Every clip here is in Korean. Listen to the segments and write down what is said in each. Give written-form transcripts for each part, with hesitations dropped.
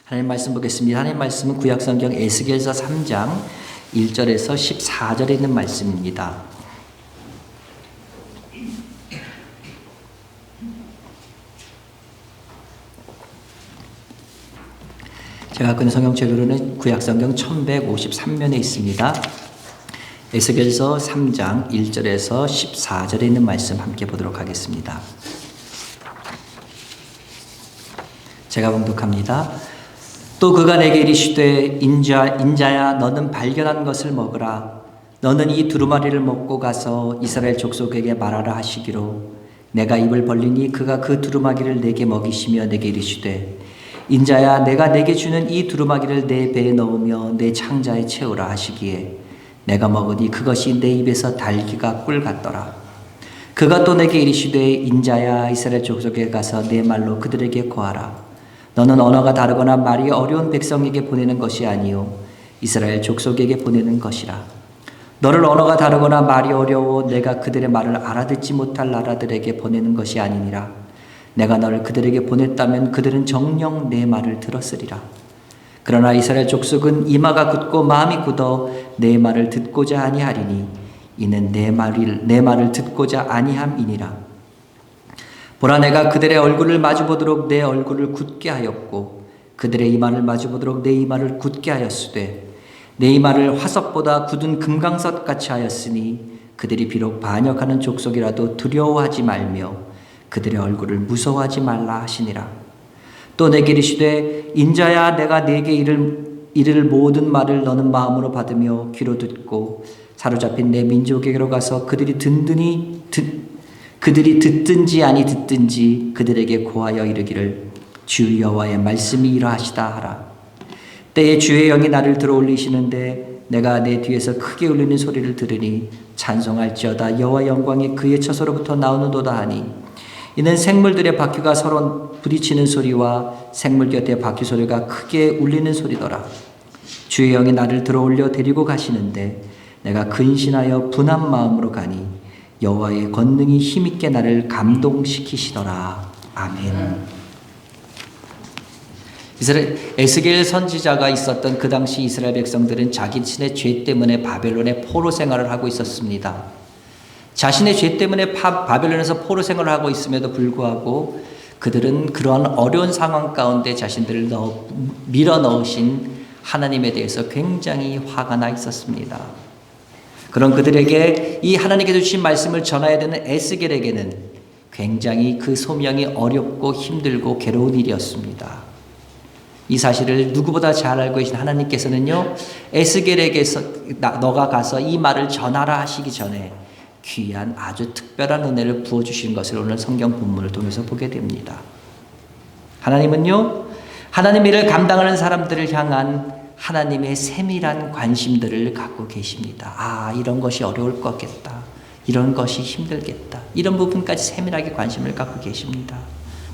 하나님 말씀 보겠습니다. 하나님 말씀은 구약성경 에스겔서 3장 1절에서 14절에 있는 말씀입니다. 제가 갖고 있는 성경책으로는 구약성경 1153면에 있습니다. 에스겔서 3장 1절에서 14절에 있는 말씀 함께 보도록 하겠습니다. 제가 봉독합니다. 또 그가 내게 이르시되 인자야 너는 발견한 것을 먹으라. 너는 이 두루마리를 먹고 가서 이스라엘 족속에게 말하라 하시기로 내가 입을 벌리니 그가 그 두루마기를 내게 먹이시며 내게 이르시되 인자야 내가 내게 주는 이 두루마기를 내 배에 넣으며 내 창자에 채우라 하시기에 내가 먹으니 그것이 내 입에서 달기가 꿀 같더라. 그가 또 내게 이르시되 인자야 이스라엘 족속에 가서 내 말로 그들에게 고하라. 너는 언어가 다르거나 말이 어려운 백성에게 보내는 것이 아니요 이스라엘 족속에게 보내는 것이라. 너를 언어가 다르거나 말이 어려워 내가 그들의 말을 알아듣지 못할 나라들에게 보내는 것이 아니니라. 내가 너를 그들에게 보냈다면 그들은 정녕 내 말을 들었으리라. 그러나 이스라엘 족속은 이마가 굳고 마음이 굳어 내 말을 듣고자 아니하리니 이는 내 말을 듣고자 아니함이니라. 보라 내가 그들의 얼굴을 마주보도록 내 얼굴을 굳게 하였고 그들의 이마를 마주보도록 내 이마를 굳게 하였으되 내 이마를 화석보다 굳은 금강석같이 하였으니 그들이 비록 반역하는 족속이라도 두려워하지 말며 그들의 얼굴을 무서워하지 말라 하시니라. 또 내게 이르시되 인자야 내가 내게 이를 모든 말을 너는 마음으로 받으며 귀로 듣고 사로잡힌 내 민족에게로 가서 그들이 듣든지 아니 듣든지 그들에게 고하여 이르기를 주 여호와의 말씀이 이러하시다 하라. 때에 주의 영이 나를 들어올리시는데 내가 내 뒤에서 크게 울리는 소리를 들으니 찬송할지어다 여호와 영광이 그의 처소로부터 나오는도다 하니 이는 생물들의 바퀴가 서로 부딪히는 소리와 생물 곁에 바퀴 소리가 크게 울리는 소리더라. 주의 영이 나를 들어올려 데리고 가시는데 내가 근신하여 분한 마음으로 가니 여호와의 권능이 힘있게 나를 감동시키시더라. 아멘. 에스겔 선지자가 있었던 그 당시 이스라엘 백성들은 자신의 죄 때문에 바벨론의 포로 생활을 하고 있었습니다. 자신의 죄 때문에 바벨론에서 포로 생활을 하고 있음에도 불구하고 그들은 그러한 어려운 상황 가운데 자신들을 밀어 넣으신 하나님에 대해서 굉장히 화가 나 있었습니다. 그런 그들에게 이 하나님께서 주신 말씀을 전해야 되는 에스겔에게는 굉장히 그 소명이 어렵고 힘들고 괴로운 일이었습니다. 이 사실을 누구보다 잘 알고 계신 하나님께서는요, 에스겔에게서 너가 가서 이 말을 전하라 하시기 전에 귀한 아주 특별한 은혜를 부어주신 것을 오늘 성경 본문을 통해서 보게 됩니다. 하나님은요, 하나님의 일을 감당하는 사람들을 향한 하나님의 세밀한 관심들을 갖고 계십니다. 아, 이런 것이 어려울 거겠다. 이런 것이 힘들겠다. 이런 부분까지 세밀하게 관심을 갖고 계십니다.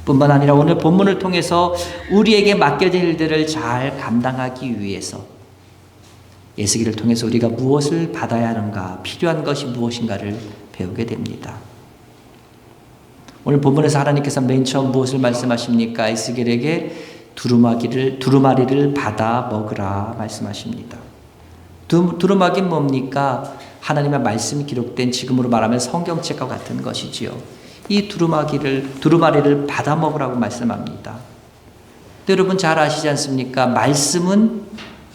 뿐만 아니라 오늘 본문을 통해서 우리에게 맡겨진 일들을 잘 감당하기 위해서 에스겔을 통해서 우리가 무엇을 받아야 하는가, 필요한 것이 무엇인가를 배우게 됩니다. 오늘 본문에서 하나님께서 맨 처음 무엇을 말씀하십니까? 에스겔에게 두루마리를 받아 먹으라 말씀하십니다. 두루마기는 뭡니까? 하나님의 말씀이 기록된 지금으로 말하면 성경책과 같은 것이지요. 이 두루마리를 받아 먹으라고 말씀합니다. 여러분 잘 아시지 않습니까? 말씀은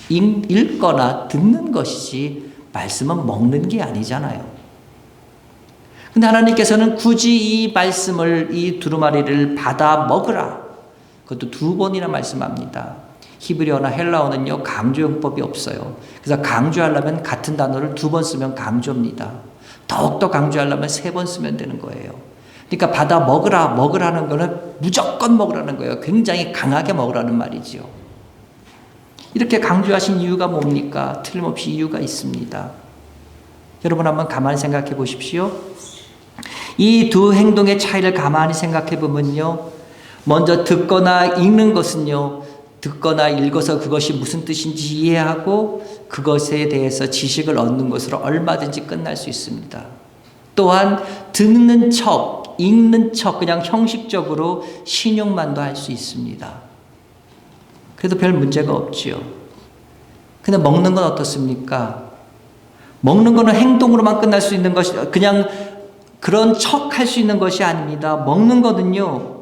읽거나 듣는 것이지 말씀은 먹는 게 아니잖아요. 근데 하나님께서는 굳이 이 말씀을, 이 두루마리를 받아 먹으라. 그것도 2번이나 말씀합니다. 히브리어나 헬라어는요, 강조용법이 없어요. 그래서 강조하려면 같은 단어를 2번 쓰면 강조입니다. 더욱더 강조하려면 3번 쓰면 되는 거예요. 그러니까 받아 먹으라는 거는 무조건 먹으라는 거예요. 굉장히 강하게 먹으라는 말이죠. 이렇게 강조하신 이유가 뭡니까? 틀림없이 이유가 있습니다. 여러분 한번 가만히 생각해 보십시오. 이 두 행동의 차이를 가만히 생각해 보면요. 먼저 듣거나 읽는 것은요. 듣거나 읽어서 그것이 무슨 뜻인지 이해하고 그것에 대해서 지식을 얻는 것으로 얼마든지 끝날 수 있습니다. 또한 듣는 척, 읽는 척 그냥 형식적으로 신용만도 할 수 있습니다. 그래도 별 문제가 없지요. 근데 먹는 건 어떻습니까? 먹는 거는 행동으로만 끝날 수 있는 것이, 그냥 그런 척 할 수 있는 것이 아닙니다. 먹는 거는요,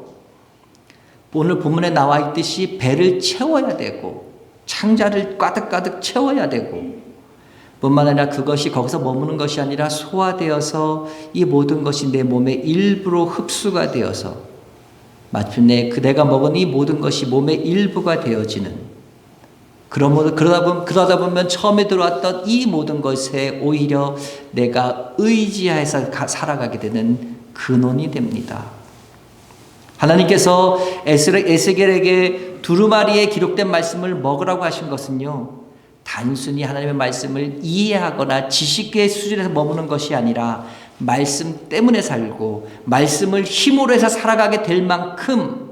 오늘 본문에 나와 있듯이 배를 채워야 되고, 창자를 가득가득 채워야 되고, 뿐만 아니라 그것이 거기서 머무는 것이 아니라 소화되어서 이 모든 것이 내 몸의 일부로 흡수가 되어서 마침내 내가 먹은 이 모든 것이 몸의 일부가 되어지는, 그러다 보면 처음에 들어왔던 이 모든 것에 오히려 내가 의지하여서 살아가게 되는 근원이 됩니다. 하나님께서 에스겔에게 두루마리에 기록된 말씀을 먹으라고 하신 것은요, 단순히 하나님의 말씀을 이해하거나 지식의 수준에서 머무는 것이 아니라 말씀 때문에 살고 말씀을 힘으로 해서 살아가게 될 만큼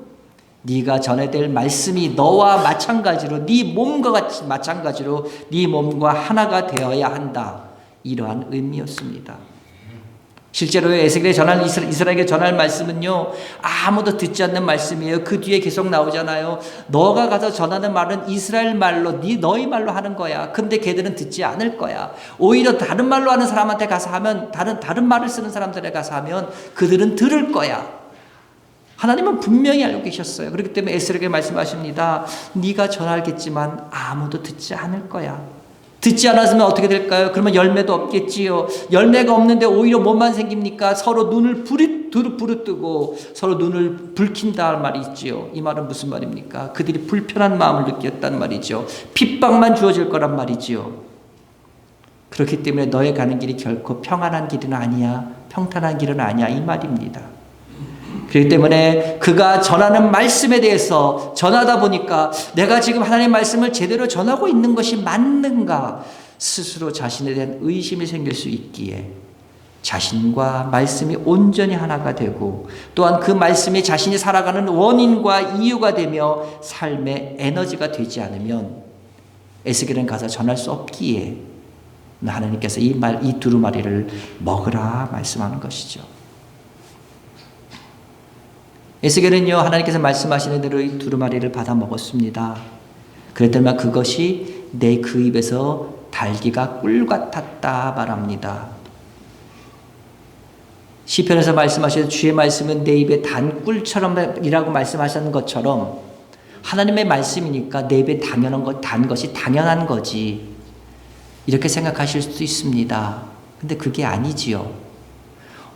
네가 전해야 될 말씀이 너와 마찬가지로, 네 몸과 같이 마찬가지로 네 몸과 하나가 되어야 한다. 이러한 의미였습니다. 실제로 에스겔에 전할, 이스라엘에게 전할 말씀은요, 아무도 듣지 않는 말씀이에요. 그 뒤에 계속 나오잖아요. 너가 가서 전하는 말은 이스라엘 말로, 너희 말로 하는 거야. 근데 걔들은 듣지 않을 거야. 오히려 다른 말로 하는 사람한테 가서 하면, 다른 말을 쓰는 사람들에 가서 하면 그들은 들을 거야. 하나님은 분명히 알고 계셨어요. 그렇기 때문에 에스겔에게 말씀하십니다. 네가 전하겠지만 아무도 듣지 않을 거야. 듣지 않았으면 어떻게 될까요? 그러면 열매도 없겠지요. 열매가 없는데 오히려 뭐만 생깁니까? 서로 눈을 부르뜨고 서로 눈을 붉힌다 말이 있지요. 이 말은 무슨 말입니까? 그들이 불편한 마음을 느꼈단 말이죠. 핍박만 주어질 거란 말이지요. 그렇기 때문에 너의 가는 길이 결코 평안한 길은 아니야. 평탄한 길은 아니야. 이 말입니다. 그렇기 때문에 그가 전하는 말씀에 대해서 전하다 보니까 내가 지금 하나님의 말씀을 제대로 전하고 있는 것이 맞는가 스스로 자신에 대한 의심이 생길 수 있기에 자신과 말씀이 온전히 하나가 되고 또한 그 말씀이 자신이 살아가는 원인과 이유가 되며 삶의 에너지가 되지 않으면 에스겔은 가서 전할 수 없기에 하나님께서 이 두루마리를 먹으라 말씀하는 것이죠. 에스겔은요, 하나님께서 말씀하시는 대로 이 두루마리를 받아 먹었습니다. 그랬더니 그것이 내 그 입에서 달기가 꿀 같았다 말합니다. 시편에서 말씀하셔서 주의 말씀은 내 입에 단 꿀처럼이라고 말씀하셨는 것처럼 하나님의 말씀이니까 내 입에 단 것이 당연한 거지 이렇게 생각하실 수도 있습니다. 근데 그게 아니지요.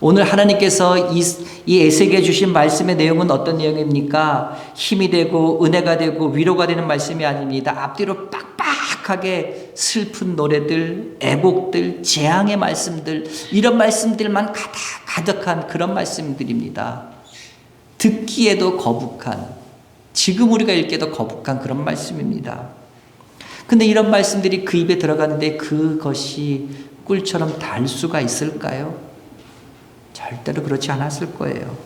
오늘 하나님께서 이 에스겔에 주신 말씀의 내용은 어떤 내용입니까? 힘이 되고 은혜가 되고 위로가 되는 말씀이 아닙니다. 앞뒤로 빡빡하게 슬픈 노래들, 애곡들, 재앙의 말씀들, 이런 말씀들만 가득한 그런 말씀들입니다. 듣기에도 거북한, 지금 우리가 읽기에도 거북한 그런 말씀입니다. 근데 이런 말씀들이 그 입에 들어가는데 그것이 꿀처럼 달 수가 있을까요? 절대로 그렇지 않았을 거예요.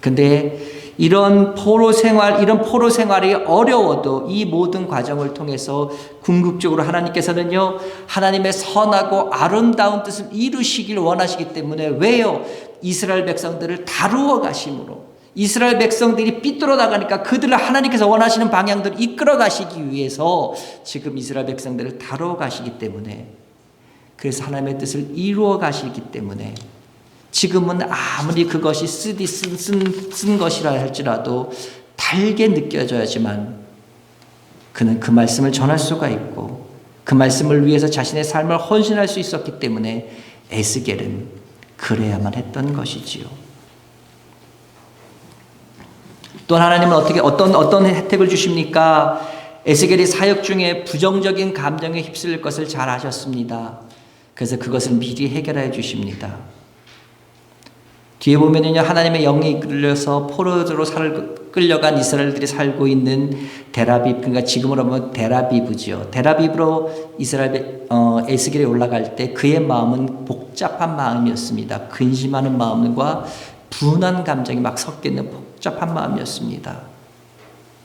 근데 이런 포로 생활이 어려워도 이 모든 과정을 통해서 궁극적으로 하나님께서는요, 하나님의 선하고 아름다운 뜻을 이루시길 원하시기 때문에 왜요? 이스라엘 백성들을 다루어 가심으로 이스라엘 백성들이 삐뚤어 나가니까 그들을 하나님께서 원하시는 방향대로 이끌어 가시기 위해서 지금 이스라엘 백성들을 다루어 가시기 때문에 그래서 하나님의 뜻을 이루어 가시기 때문에 지금은 아무리 그것이 쓴 것이라 할지라도 달게 느껴져야지만 그는 그 말씀을 전할 수가 있고 그 말씀을 위해서 자신의 삶을 헌신할 수 있었기 때문에 에스겔은 그래야만 했던 것이지요. 또 하나님은 어떤 혜택을 주십니까? 에스겔이 사역 중에 부정적인 감정에 휩쓸릴 것을 잘 아셨습니다. 그래서 그것을 미리 해결해 주십니다. 뒤에 보면은요, 하나님의 영에 이끌려서 포로로 끌려간 이스라엘들이 살고 있는 데라비브, 그러니까 지금으로 보면 데라비브죠. 데라비브로 에스겔이 올라갈 때 그의 마음은 복잡한 마음이었습니다. 근심하는 마음과 분한 감정이 막 섞여 있는 복잡한 마음이었습니다.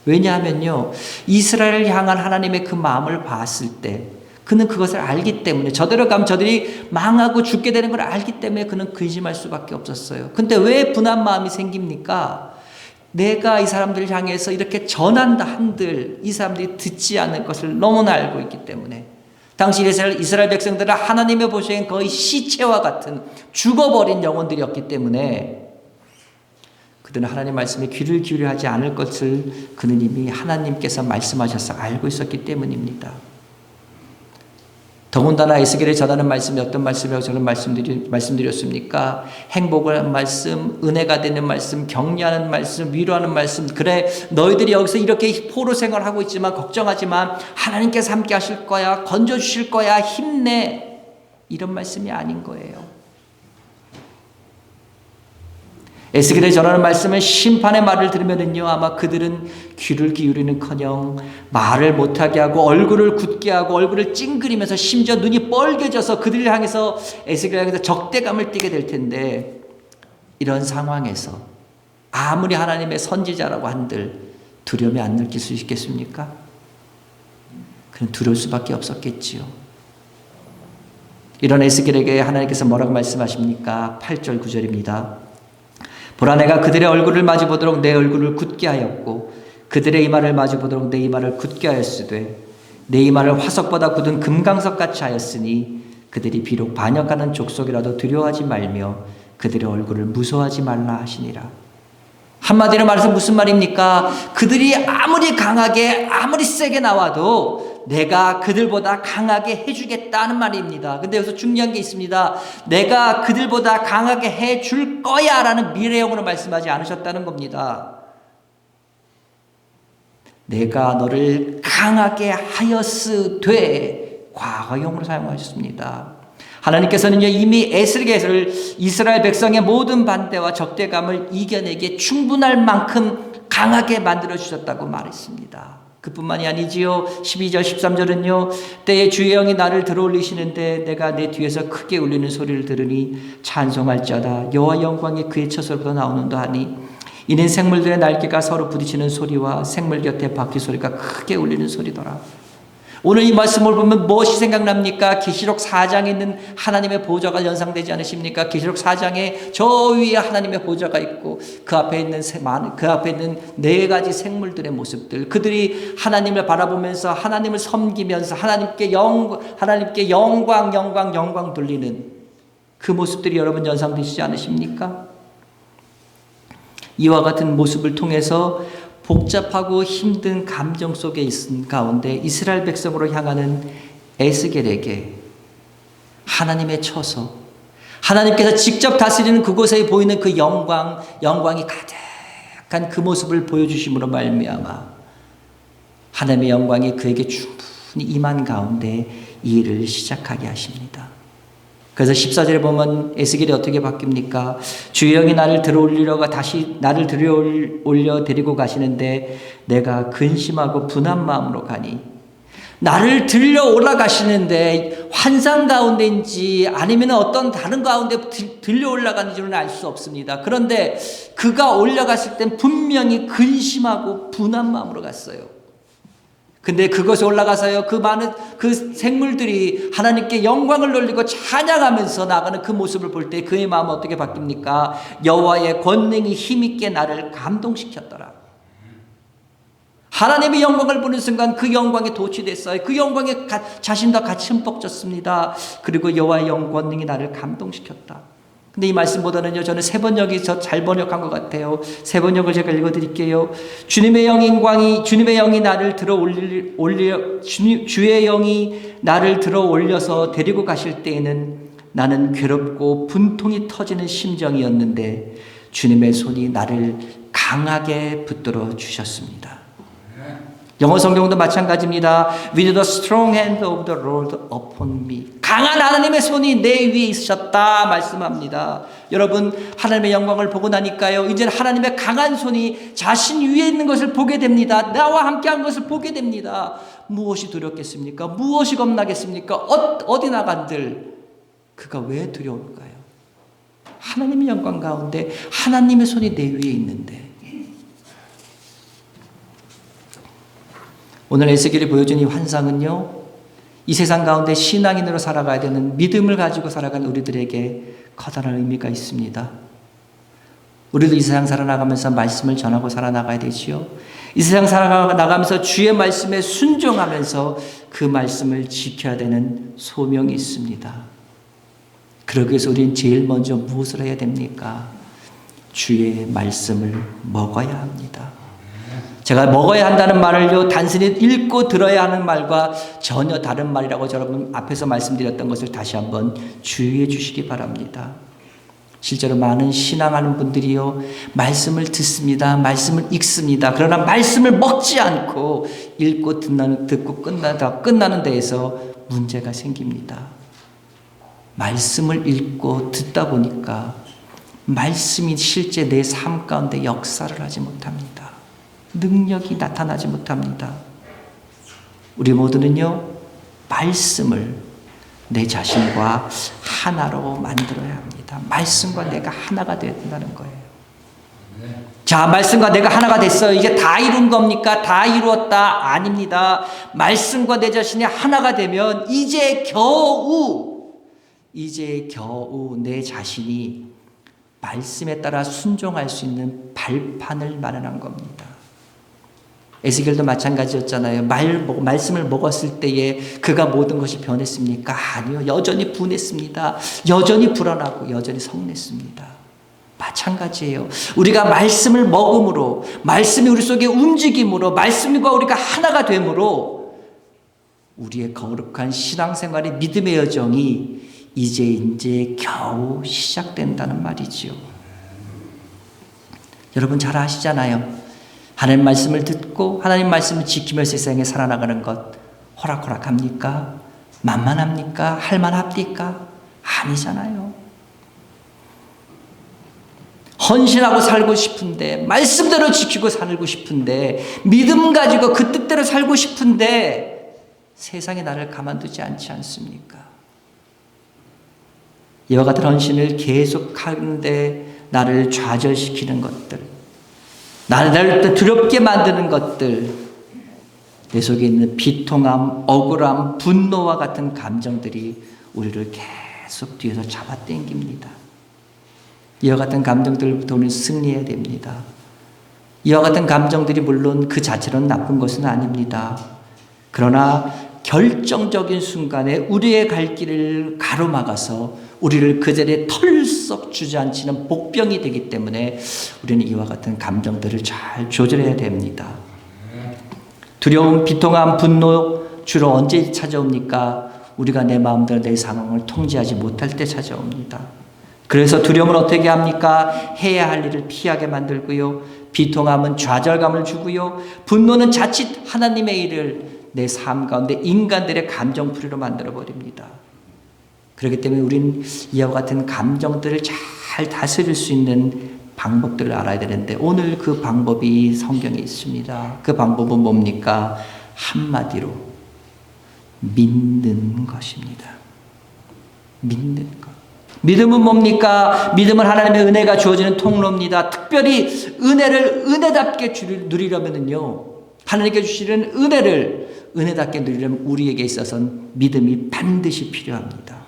왜냐하면요, 이스라엘을 향한 하나님의 그 마음을 봤을 때 그는 그것을 알기 때문에 저대로 가면 저들이 망하고 죽게 되는 걸 알기 때문에 그는 근심할 수밖에 없었어요. 근데 왜 분한 마음이 생깁니까? 내가 이 사람들을 향해서 이렇게 전한다 한들 이 사람들이 듣지 않을 것을 너무나 알고 있기 때문에 당시 이스라엘 백성들은 하나님의 보시기엔 거의 시체와 같은 죽어버린 영혼들이었기 때문에 그들은 하나님 말씀에 귀를 기울여 하지 않을 것을 그는 이미 하나님께서 말씀하셔서 알고 있었기 때문입니다. 더군다나 에스겔에 전하는 말씀이 어떤 말씀이라고 저는 말씀드렸습니까? 행복을 하는 말씀, 은혜가 되는 말씀, 격려하는 말씀, 위로하는 말씀. 그래, 너희들이 여기서 이렇게 포로 생활하고 있지만 걱정하지만 하나님께서 함께 하실 거야, 건져주실 거야, 힘내. 이런 말씀이 아닌 거예요. 에스겔에 전하는 말씀은 심판의 말을 들으면은요, 아마 그들은 귀를 기울이는커녕 말을 못하게 하고 얼굴을 굳게 하고 얼굴을 찡그리면서 심지어 눈이 뻘개져서 그들을 향해서 에스겔을 향해서 적대감을 띠게 될 텐데 이런 상황에서 아무리 하나님의 선지자라고 한들 두려움이 안 느낄 수 있겠습니까? 그는 두려울 수밖에 없었겠지요. 이런 에스겔에게 하나님께서 뭐라고 말씀하십니까? 8절 9절입니다. 보라 내가 그들의 얼굴을 마주보도록 내 얼굴을 굳게 하였고 그들의 이마를 마주보도록 내 이마를 굳게 하였으되 내 이마를 화석보다 굳은 금강석같이 하였으니 그들이 비록 반역하는 족속이라도 두려워하지 말며 그들의 얼굴을 무서워하지 말라 하시니라. 한마디로 말해서 무슨 말입니까? 그들이 아무리 강하게 아무리 세게 나와도 내가 그들보다 강하게 해주겠다는 말입니다. 근데 여기서 중요한 게 있습니다. 내가 그들보다 강하게 해줄 거야 라는 미래형으로 말씀하지 않으셨다는 겁니다. 내가 너를 강하게 하였으되 과거형으로 사용하셨습니다. 하나님께서는 이미 에스겔을 이스라엘 백성의 모든 반대와 적대감을 이겨내기에 충분할 만큼 강하게 만들어주셨다고 말했습니다. 그뿐만이 아니지요. 12절 13절은요. 때에 주의 영이 나를 들어올리시는데 내가 내 뒤에서 크게 울리는 소리를 들으니 찬송할지어다. 여호와 영광이 그의 처소로부터 나오는도 하니 이는 생물들의 날개가 서로 부딪히는 소리와 생물 곁에 바퀴 소리가 크게 울리는 소리더라. 오늘 이 말씀을 보면 무엇이 생각납니까? 계시록 4장에 있는 하나님의 보좌가 연상되지 않으십니까? 계시록 4장에 저 위에 하나님의 보좌가 있고 그 앞에 있는 네 가지 생물들의 모습들, 그들이 하나님을 바라보면서 하나님을 섬기면서 하나님께 영광 돌리는 그 모습들이 여러분 연상되시지 않으십니까? 이와 같은 모습을 통해서 복잡하고 힘든 감정 속에 있은 가운데 이스라엘 백성으로 향하는 에스겔에게 하나님의 처소, 하나님께서 직접 다스리는 그곳에 보이는 그 영광이 가득한 그 모습을 보여주심으로 말미암아 하나님의 영광이 그에게 충분히 임한 가운데 이 일을 시작하게 하십니다. 그래서 14절에 보면 에스겔이 어떻게 바뀝니까? 주의 영이 나를 들어올리려고 다시 나를 들어올려 데리고 가시는데 내가 근심하고 분한 마음으로 가니, 나를 들려 올라가시는데 환상 가운데인지 아니면 어떤 다른 가운데 들려 올라가는지는 알 수 없습니다. 그런데 그가 올라갔을 땐 분명히 근심하고 분한 마음으로 갔어요. 근데 그것에 올라가서요, 그 많은 그 생물들이 하나님께 영광을 돌리고 찬양하면서 나가는 그 모습을 볼 때 그의 마음은 어떻게 바뀝니까? 여호와의 권능이 힘있게 나를 감동시켰더라. 하나님의 영광을 보는 순간 그 영광에 도취됐어요. 그 영광에 자신도 같이 흠뻑 졌습니다. 그리고 여호와의 권능이 나를 감동시켰다. 근데 이 말씀보다는요, 저는 세 번역이 잘 번역한 것 같아요. 세 번역을 제가 읽어드릴게요. 주의 영이 나를 주의 영이 나를 들어 올려서 데리고 가실 때에는 나는 괴롭고 분통이 터지는 심정이었는데 주님의 손이 나를 강하게 붙들어 주셨습니다. 영어 성경도 마찬가지입니다. With the strong hand of the Lord upon me. 강한 하나님의 손이 내 위에 있으셨다 말씀합니다. 여러분, 하나님의 영광을 보고 나니까요, 이제는 하나님의 강한 손이 자신 위에 있는 것을 보게 됩니다. 나와 함께한 것을 보게 됩니다. 무엇이 두렵겠습니까? 무엇이 겁나겠습니까? 어디 나간들 그가 왜 두려울까요? 하나님의 영광 가운데 하나님의 손이 내 위에 있는데. 오늘 에스겔이 보여준 이 환상은요, 이 세상 가운데 신앙인으로 살아가야 되는 믿음을 가지고 살아가는 우리들에게 커다란 의미가 있습니다. 우리도 이 세상 살아나가면서 말씀을 전하고 살아나가야 되지요. 이 세상 살아나가면서 주의 말씀에 순종하면서 그 말씀을 지켜야 되는 소명이 있습니다. 그러기 위해서 우리는 제일 먼저 무엇을 해야 됩니까? 주의 말씀을 먹어야 합니다. 제가 먹어야 한다는 말을요, 단순히 읽고 들어야 하는 말과 전혀 다른 말이라고 여러분 앞에서 말씀드렸던 것을 다시 한번 주의해 주시기 바랍니다. 실제로 많은 신앙하는 분들이요, 말씀을 듣습니다. 말씀을 읽습니다. 그러나 말씀을 먹지 않고 읽고 듣고 끝나는 데에서 문제가 생깁니다. 말씀을 읽고 듣다 보니까 말씀이 실제 내 삶 가운데 역사를 하지 못합니다. 능력이 나타나지 못합니다. 우리 모두는요, 말씀을 내 자신과 하나로 만들어야 합니다. 말씀과 내가 하나가 되어야 된다는 거예요. 자, 말씀과 내가 하나가 됐어요. 이게 다 이룬 겁니까? 다 이루었다? 아닙니다. 말씀과 내 자신이 하나가 되면 이제 겨우 내 자신이 말씀에 따라 순종할 수 있는 발판을 마련한 겁니다. 에스겔도 마찬가지였잖아요. 말씀을 먹었을 때에 그가 모든 것이 변했습니까? 아니요. 여전히 분했습니다. 여전히 불안하고 여전히 성냈습니다. 마찬가지예요. 우리가 말씀을 먹음으로, 말씀이 우리 속에 움직임으로, 말씀과 우리가 하나가 됨으로 우리의 거룩한 신앙생활의 믿음의 여정이 이제 겨우 시작된다는 말이지요. 여러분 잘 아시잖아요. 하나님 말씀을 듣고 하나님 말씀을 지키며 세상에 살아나가는 것 호락호락합니까? 만만합니까? 할만합니까? 아니잖아요. 헌신하고 살고 싶은데, 말씀대로 지키고 살고 싶은데, 믿음 가지고 그 뜻대로 살고 싶은데 세상이 나를 가만두지 않지 않습니까? 이와 같은 헌신을 계속하는데 나를 좌절시키는 것들, 나를 두렵게 만드는 것들, 내 속에 있는 비통함, 억울함, 분노와 같은 감정들이 우리를 계속 뒤에서 잡아당깁니다. 이와 같은 감정들부터 우리는 승리해야 됩니다. 이와 같은 감정들이 물론 그 자체로는 나쁜 것은 아닙니다. 그러나 결정적인 순간에 우리의 갈 길을 가로막아서 우리를 그 자리에 털썩 주저앉히는 복병이 되기 때문에 우리는 이와 같은 감정들을 잘 조절해야 됩니다. 두려움, 비통함, 분노 주로 언제 찾아옵니까? 우리가 내 마음대로 내 상황을 통제하지 못할 때 찾아옵니다. 그래서 두려움은 어떻게 합니까? 해야 할 일을 피하게 만들고요. 비통함은 좌절감을 주고요. 분노는 자칫 하나님의 일을 내 삶 가운데 인간들의 감정풀이로 만들어버립니다. 그렇기 때문에 우리는 이와 같은 감정들을 잘 다스릴 수 있는 방법들을 알아야 되는데 오늘 그 방법이 성경에 있습니다. 그 방법은 뭡니까? 한마디로 믿는 것입니다. 믿는 것. 믿음은 뭡니까? 믿음은 하나님의 은혜가 주어지는 통로입니다. 특별히 은혜를 은혜답게 누리려면요, 하나님께 주시는 은혜를 은혜답게 누리려면 우리에게 있어서는 믿음이 반드시 필요합니다.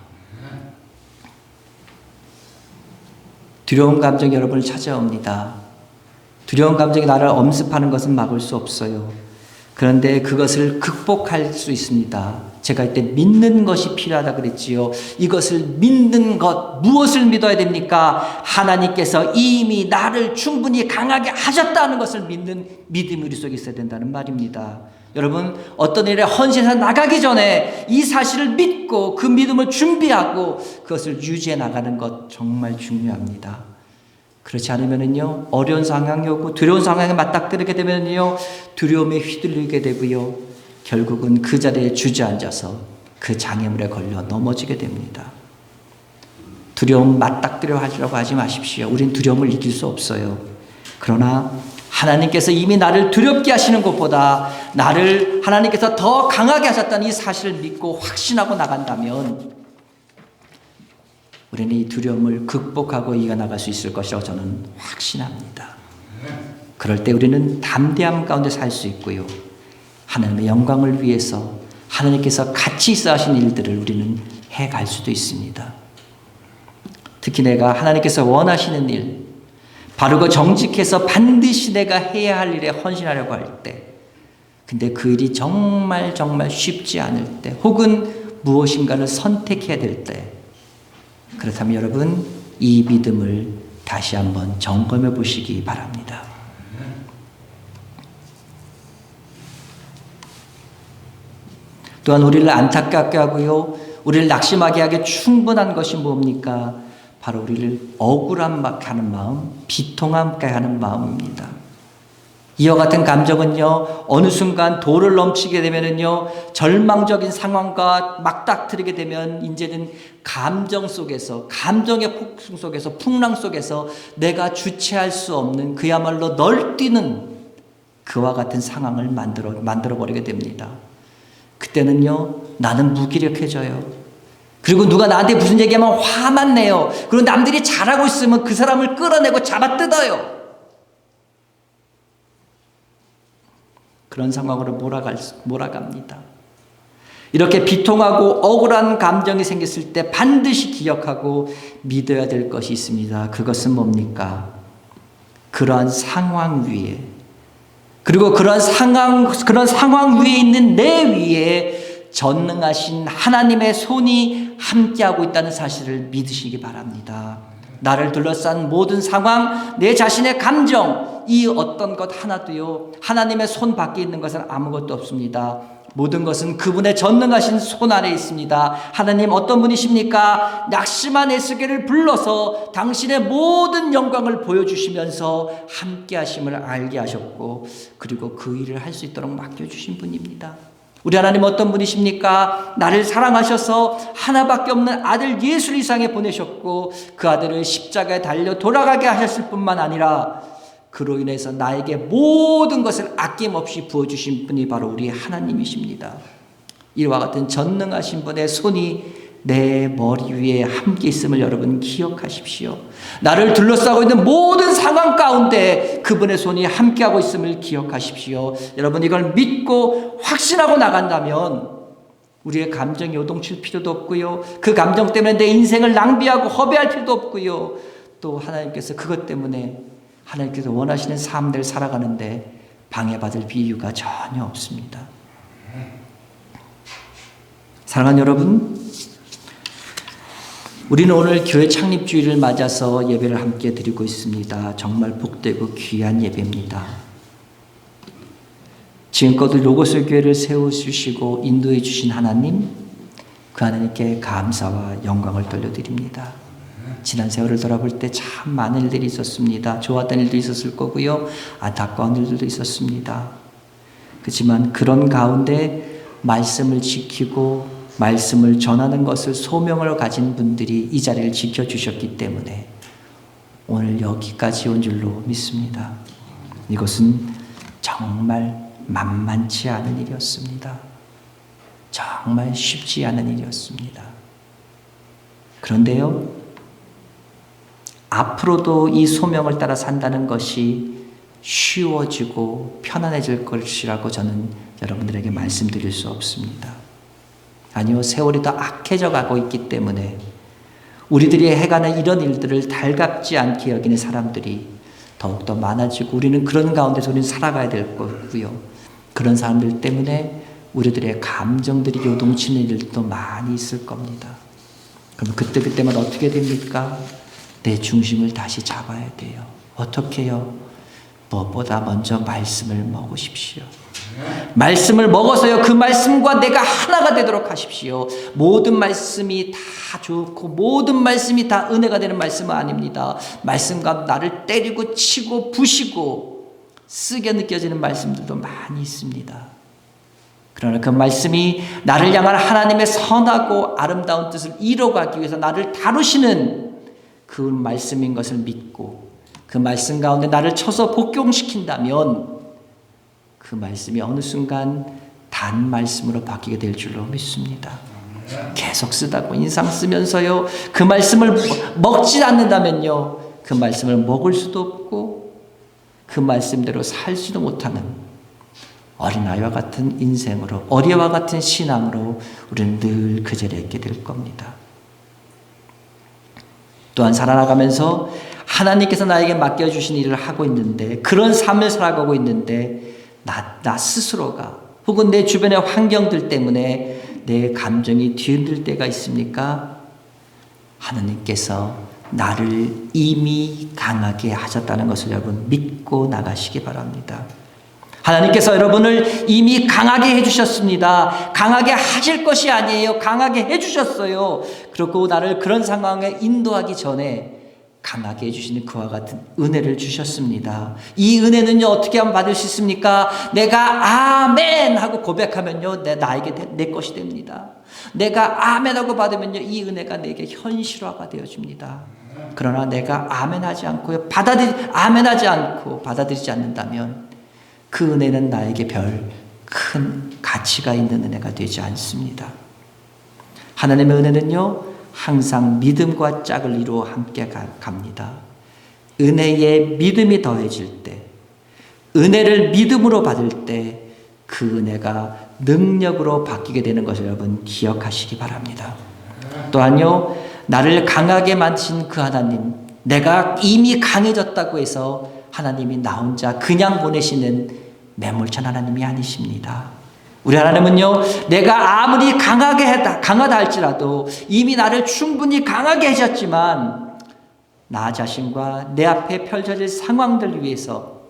두려운 감정이 여러분을 찾아옵니다. 두려운 감정이 나를 엄습하는 것은 막을 수 없어요. 그런데 그것을 극복할 수 있습니다. 제가 이때 믿는 것이 필요하다 그랬지요. 이것을 믿는 것, 무엇을 믿어야 됩니까? 하나님께서 이미 나를 충분히 강하게 하셨다는 것을 믿는 믿음이 우리 속에 있어야 된다는 말입니다. 여러분, 어떤 일에 헌신해서 나가기 전에 이 사실을 믿고 그 믿음을 준비하고 그것을 유지해 나가는 것 정말 중요합니다. 그렇지 않으면요, 어려운 상황이 오고 두려운 상황에 맞닥뜨리게 되면요, 두려움에 휘둘리게 되고요, 결국은 그 자리에 주저앉아서 그 장애물에 걸려 넘어지게 됩니다. 두려움 맞닥뜨려 하려고 하지 마십시오. 우린 두려움을 이길 수 없어요. 그러나 하나님께서 이미 나를 두렵게 하시는 것보다 나를 하나님께서 더 강하게 하셨다는 이 사실을 믿고 확신하고 나간다면 우리는 이 두려움을 극복하고 이겨나갈 수 있을 것이라고 저는 확신합니다. 그럴 때 우리는 담대함 가운데 살 수 있고요, 하나님의 영광을 위해서 하나님께서 같이 있어 하신 일들을 우리는 해갈 수도 있습니다. 특히 내가 하나님께서 원하시는 일, 바르고 정직해서 반드시 내가 해야 할 일에 헌신하려고 할 때, 근데 그 일이 정말 쉽지 않을 때, 혹은 무엇인가를 선택해야 될 때, 그렇다면 여러분 이 믿음을 다시 한번 점검해 보시기 바랍니다. 또한 우리를 안타깝게 하고요, 우리를 낙심하게 하기에 충분한 것이 뭡니까? 바로 우리를 억울함케 하는 마음, 비통함케 하는 마음입니다. 이와 같은 감정은요, 어느 순간 도를 넘치게 되면은요, 절망적인 상황과 맞닥뜨리게 되면 이제는 감정 속에서, 감정의 폭풍 속에서, 풍랑 속에서 내가 주체할 수 없는 그야말로 널뛰는 그와 같은 상황을 만들어 버리게 됩니다. 그때는요, 나는 무기력해져요. 그리고 누가 나한테 무슨 얘기하면 화만 내요. 그리고 남들이 잘하고 있으면 그 사람을 끌어내고 잡아뜯어요. 그런 상황으로 몰아갑니다. 이렇게 비통하고 억울한 감정이 생겼을 때 반드시 기억하고 믿어야 될 것이 있습니다. 그것은 뭡니까? 그러한 상황 위에, 그리고 그런 상황 위에 있는 내 위에 전능하신 하나님의 손이 함께하고 있다는 사실을 믿으시기 바랍니다. 나를 둘러싼 모든 상황, 내 자신의 감정, 이 어떤 것 하나도요, 하나님의 손 밖에 있는 것은 아무것도 없습니다. 모든 것은 그분의 전능하신 손 아래 있습니다. 하나님 어떤 분이십니까? 낙심한 에스겔을 불러서 당신의 모든 영광을 보여주시면서 함께 하심을 알게 하셨고, 그리고 그 일을 할 수 있도록 맡겨주신 분입니다. 우리 하나님 어떤 분이십니까? 나를 사랑하셔서 하나밖에 없는 아들 예수를 이 세상에 보내셨고, 그 아들을 십자가에 달려 돌아가게 하셨을 뿐만 아니라 그로 인해서 나에게 모든 것을 아낌없이 부어주신 분이 바로 우리 하나님이십니다. 이와 같은 전능하신 분의 손이 내 머리 위에 함께 있음을 여러분 기억하십시오. 나를 둘러싸고 있는 모든 상황 가운데 그분의 손이 함께하고 있음을 기억하십시오. 여러분 이걸 믿고 확신하고 나간다면 우리의 감정이 요동칠 필요도 없고요, 그 감정 때문에 내 인생을 낭비하고 허비할 필요도 없고요, 또 하나님께서 그것 때문에 하나님께서 원하시는 삶을 살아가는데 방해받을 이유가 전혀 없습니다. 사랑하는 여러분, 우리는 오늘 교회 창립주일을 맞아서 예배를 함께 드리고 있습니다. 정말 복되고 귀한 예배입니다. 지금껏 로고스 교회를 세워주시고 인도해 주신 하나님, 그 하나님께 감사와 영광을 돌려드립니다. 지난 세월을 돌아볼 때 참 많은 일들이 있었습니다. 좋았던 일도 있었을 거고요, 안타까운 일들도 있었습니다. 그렇지만 그런 가운데 말씀을 지키고 말씀을 전하는 것을 소명을 가진 분들이 이 자리를 지켜주셨기 때문에 오늘 여기까지 온 줄로 믿습니다. 이것은 정말 만만치 않은 일이었습니다. 정말 쉽지 않은 일이었습니다. 그런데요, 앞으로도 이 소명을 따라 산다는 것이 쉬워지고 편안해질 것이라고 저는 여러분들에게 말씀드릴 수 없습니다. 아니요, 세월이 더 악해져 가고 있기 때문에 우리들이 해가는 이런 일들을 달갑지 않게 여기는 사람들이 더욱더 많아지고, 우리는 그런 가운데서 우리는 살아가야 될 거고요, 그런 사람들 때문에 우리들의 감정들이 요동치는 일도 많이 있을 겁니다. 그럼 그때마다 어떻게 됩니까? 내 중심을 다시 잡아야 돼요. 어떻게 해요? 무엇보다 먼저 말씀을 먹으십시오. 말씀을 먹어서요, 그 말씀과 내가 하나가 되도록 하십시오. 모든 말씀이 다 좋고 모든 말씀이 다 은혜가 되는 말씀은 아닙니다. 말씀과 나를 때리고 치고 부시고 쓰게 느껴지는 말씀들도 많이 있습니다. 그러나 그 말씀이 나를 향한 하나님의 선하고 아름다운 뜻을 이뤄가기 위해서 나를 다루시는 그 말씀인 것을 믿고 그 말씀 가운데 나를 쳐서 복종시킨다면 그 말씀이 어느 순간 단 말씀으로 바뀌게 될 줄로 믿습니다. 계속 쓰다고 인상 쓰면서요, 그 말씀을 먹지 않는다면요, 그 말씀을 먹을 수도 없고 그 말씀대로 살지도 못하는 어린아이와 같은 인생으로, 어린아이와 같은 신앙으로 우리는 늘 그 자리에 있게 될 겁니다. 또한 살아나가면서 하나님께서 나에게 맡겨주신 일을 하고 있는데, 그런 삶을 살아가고 있는데 나 스스로가 혹은 내 주변의 환경들 때문에 내 감정이 뒤흔들 때가 있습니까? 하나님께서 나를 이미 강하게 하셨다는 것을 여러분 믿고 나가시기 바랍니다. 하나님께서 여러분을 이미 강하게 해주셨습니다. 강하게 하실 것이 아니에요. 강하게 해주셨어요. 그리고 나를 그런 상황에 인도하기 전에 강하게 해주시는 그와 같은 은혜를 주셨습니다. 이 은혜는요, 어떻게 하면 받을 수 있습니까? 내가 아멘 하고 고백하면요, 나에게 내 것이 됩니다. 내가 아멘 하고 받으면요, 이 은혜가 내게 현실화가 되어집니다. 그러나 내가 아멘 하지 않고 받아들이지 않는다면 그 은혜는 나에게 별 큰 가치가 있는 은혜가 되지 않습니다. 하나님의 은혜는요, 항상 믿음과 짝을 이루어 함께 갑니다. 은혜에 믿음이 더해질 때, 은혜를 믿음으로 받을 때 그 은혜가 능력으로 바뀌게 되는 것을 여러분 기억하시기 바랍니다. 또한요, 나를 강하게 만드신 그 하나님, 내가 이미 강해졌다고 해서 하나님이 나 혼자 그냥 보내시는 매몰찬 하나님이 아니십니다. 우리 하나님은요, 내가 아무리 강하다 할지라도 이미 나를 충분히 강하게 하셨지만 나 자신과 내 앞에 펼쳐질 상황들 위해서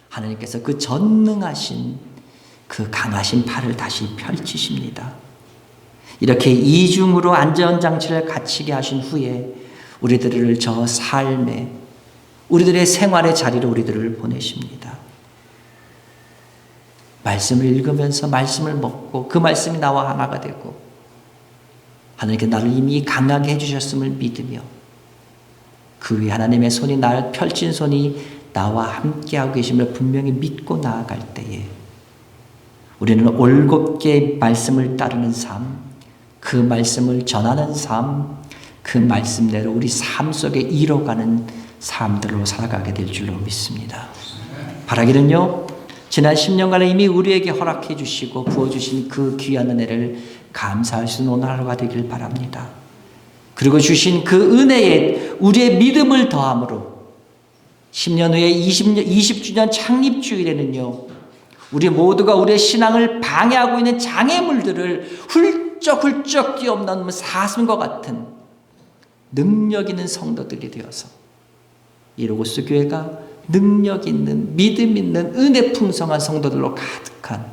하나님께서 그 전능하신 그 강하신 팔을 다시 펼치십니다. 이렇게 이중으로 안전장치를 갖추게 하신 후에 우리들을 저 삶에, 우리들의 생활의 자리로 우리들을 보내십니다. 말씀을 읽으면서 말씀을 먹고 그 말씀이 나와 하나가 되고 하나님께 나를 이미 강하게 해주셨음을 믿으며 그 위에 하나님의 손이 나를 펼친 손이 나와 함께하고 계심을 분명히 믿고 나아갈 때에 우리는 올곧게 말씀을 따르는 삶, 그 말씀을 전하는 삶, 그 말씀대로 우리 삶 속에 이뤄가는 삶들로 살아가게 될 줄로 믿습니다. 바라기는요, 지난 10년간에 이미 우리에게 허락해 주시고 부어주신 그 귀한 은혜를 감사할 수 있는 오늘 하루가 되길 바랍니다. 그리고 주신 그 은혜에 우리의 믿음을 더함으로 10년 후에 20주년 창립주일에는요, 우리 모두가 우리의 신앙을 방해하고 있는 장애물들을 훌쩍훌쩍 뛰어넘는 사슴과 같은 능력 있는 성도들이 되어서 이 로고스 교회가 능력 있는, 믿음 있는, 은혜 풍성한 성도들로 가득한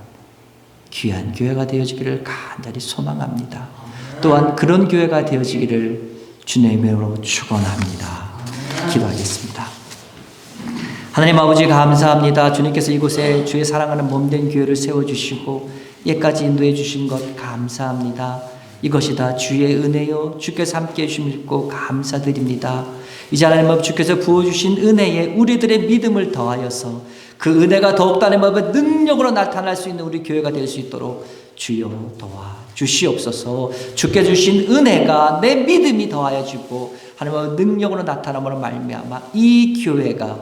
귀한 교회가 되어지기를 간절히 소망합니다. 또한 그런 교회가 되어지기를 주님의 이름으로 축원합니다. 기도하겠습니다. 하나님 아버지 감사합니다. 주님께서 이곳에 주의 사랑하는 몸된 교회를 세워주시고 예까지 인도해 주신 것 감사합니다. 이것이 다 주의 은혜요, 주께서 함께 해주심고 감사드립니다. 이제 하나님 아버지 주께서 부어주신 은혜에 우리들의 믿음을 더하여서 그 은혜가 더욱더 하나님 아버지 능력으로 나타날 수 있는 우리 교회가 될 수 있도록 주여 도와 주시옵소서. 주께 주신 은혜가 내 믿음이 더하여지고 하나님 아버지 능력으로 나타남으로 말미암아 이 교회가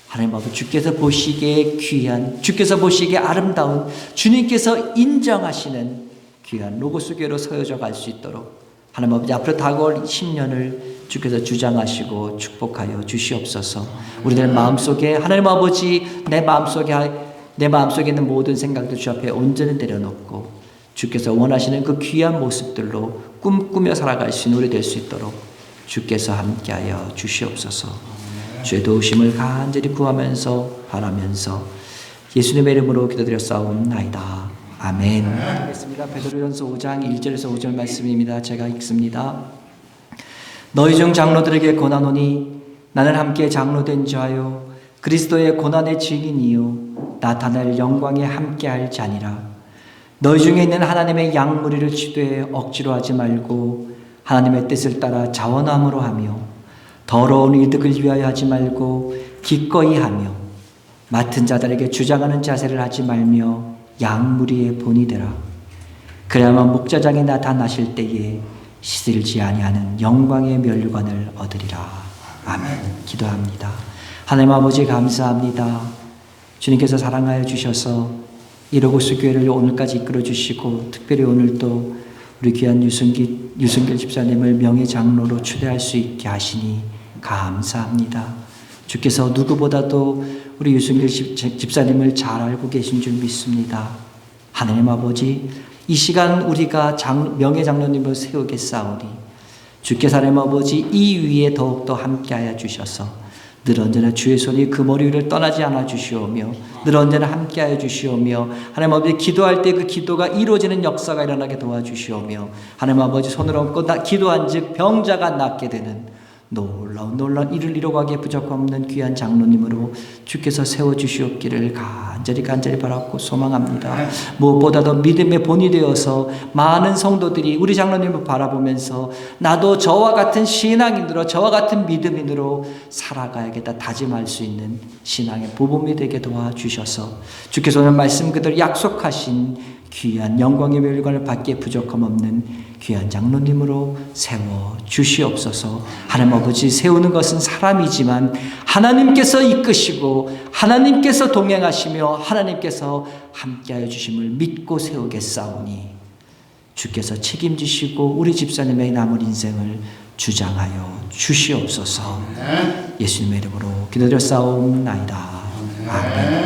하나님 아버지 주께서 보시기에 귀한, 주께서 보시기에 아름다운, 주님께서 인정하시는 귀한 로고스 교회로 서여져 갈 수 있도록 하나님 아버지 앞으로 다가올 10년을 주께서 주장하시고 축복하여 주시옵소서. 우리들 마음속에 하나님 아버지 내 마음속에 있는 모든 생각들 주 앞에 온전히 내려놓고 주께서 원하시는 그 귀한 모습들로 꿈꾸며 살아갈 수 있는 우리 될 수 있도록 주께서 함께하여 주시옵소서. 주의 도우심을 간절히 구하면서 바라면서 예수님의 이름으로 기도드렸사옵나이다. 아멘. 하겠습니다. 베드로전서 5장 1절에서 5절 말씀입니다. 제가 읽습니다. 너희 중 장로들에게 권하노니 나는 함께 장로된 자요 그리스도의 고난의 증인이요 나타날 영광에 함께할 자니라. 너희 중에 있는 하나님의 양무리를 취도해 억지로 하지 말고 하나님의 뜻을 따라 자원함으로 하며 더러운 이득을 위하여 하지 말고 기꺼이 하며 맡은 자들에게 주장하는 자세를 하지 말며 양무리의 본이 되라. 그래야만 목자장이 나타나실 때에 시들지 아니하는 영광의 면류관을 얻으리라. 아멘. 기도합니다. 하나님 아버지 감사합니다. 주님께서 사랑하여 주셔서 이 로고스 교회를 오늘까지 이끌어 주시고 특별히 오늘도 우리 귀한 유승길 집사님을 명예장로로 추대할 수 있게 하시니 감사합니다. 주께서 누구보다도 우리 유승길 집사님을 잘 알고 계신 줄 믿습니다. 하나님 아버지, 이 시간 우리가 명예장로님을 세우겠사오니 주께서 하나님 아버지 이 위에 더욱더 함께하여 주셔서 늘 언제나 주의 손이 그 머리 위를 떠나지 않아 주시오며 늘 언제나 함께하여 주시오며 하나님 아버지 기도할 때 그 기도가 이루어지는 역사가 일어나게 도와주시오며 하나님 아버지 손을 얹고 기도한 즉 병자가 낫게 되는 놀라운 일을 이루어가기에 부족없는 귀한 장로님으로 주께서 세워주시옵기를 간절히 바라고 소망합니다. 무엇보다도 믿음의 본이 되어서 많은 성도들이 우리 장로님을 바라보면서 나도 저와 같은 신앙인으로 저와 같은 믿음인으로 살아가야겠다 다짐할 수 있는 신앙의 모범이 되게 도와주셔서 주께서 오늘 말씀 그대로 약속하신 귀한 영광의 멸관을 받기에 부족함 없는 귀한 장로님으로 세워주시옵소서. 하나님 아버지, 세우는 것은 사람이지만 하나님께서 이끄시고 하나님께서 동행하시며 하나님께서 함께하여 주심을 믿고 세우겠사오니 주께서 책임지시고 우리 집사님의 남은 인생을 주장하여 주시옵소서. 예수님의 이름으로 기도드렸사옵나이다. 아멘.